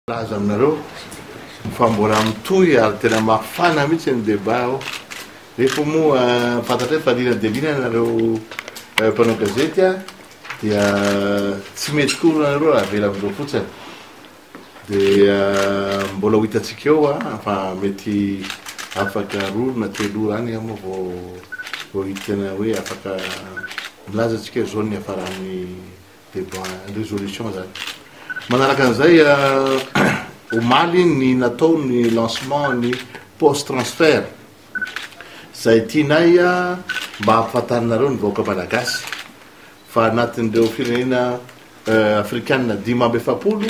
Laza aminareo fa mbola mitohy ary tena mafana mihitsy ny débat ao. Rehefa moa fantatra fa lina dia lina nareo mpanao gazety a dia tsy mety koa nareo raha vela amin'ireo fotsiny dia mbola ho hitatsika eo fa mety afaka roa na telo any moa vao hitana hoe afaka milazatsika zao ny afaran'ny débat résolution zany. Manaraka an'izay omaly ny natao ny lancement ny post transfert zay tianay mba hampafantarinareo ny vahoaka malagasy fa anatin'ireo firenena afrikanina 570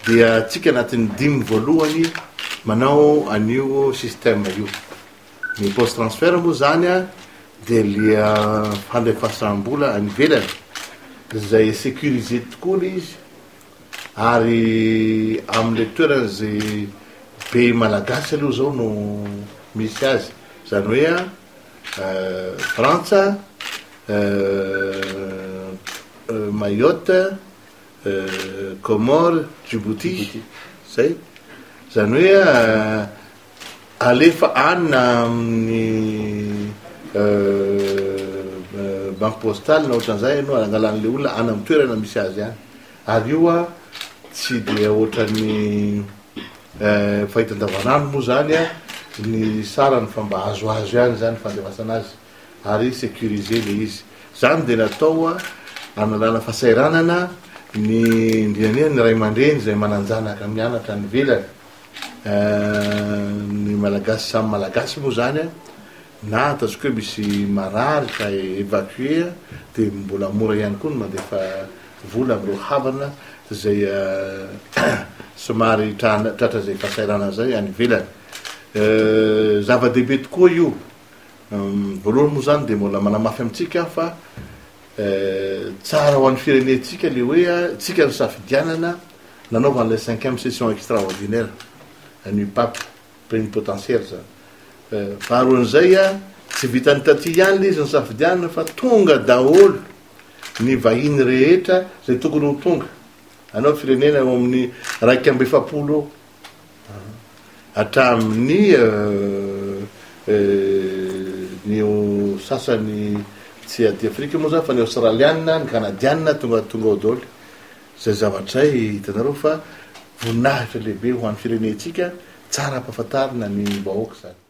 dia tsika anatin'ny 5 voalohany manao an'io système io. Ny post transfert moa zany dia lia fandefasambola any ivelany zay sécurisé tokoa izy ary amin'le toerana zay be malagasy aloha zao no misy azy, zany hoe Frantsa, Mayotte, Comore, Djibouti zay, zany hoe alefa anina amin'ny banque postale na ohatran'izay no angalan'le olona any amin'ny toerana misy azy any, ary io tsy dia ohatran'ny fahita andavanandro moa zany ny sarany fa mba azoazo ihany zany fandefasana azy ary sécurisé le izy. Zany dia natao analana fasairanana ny indrinania ny ray aman-dreny zay mananjanaka mianatra ny velany, ny malagasy samy malagasy moa zany na ataontsika hoe misy marary ka évacué dia mbola mora ihany koa no mandefa vola amin'ireo havana zay somary tratra zay fasairana zay any ivelany. Zava-dehibe tokoa io. Voalohany moa zany dia mbola manamafy amintsika fa tsara ho an'ny firenentsika le hoe tsika ny safidianana nanaovan'ilay 5e session extraordinaire ny pape plénipotentiaire zany. Faharoan'izay tsy vitany taty ihany le izy ny safidianana fa tonga daholo ny vahiny rehetra zay tokony ho tonga. Anao firenena ao amin'ny 170 hatramin'ny ny sasany tsy aty Afrika moa zany fa ny Australiana, ny Canadiana tonga ao daholo. Zay zavatray hitanareo fa voninahitra lehibe ho an'ny firenentsika, tsara ampahafantarina ny vahoaka zany.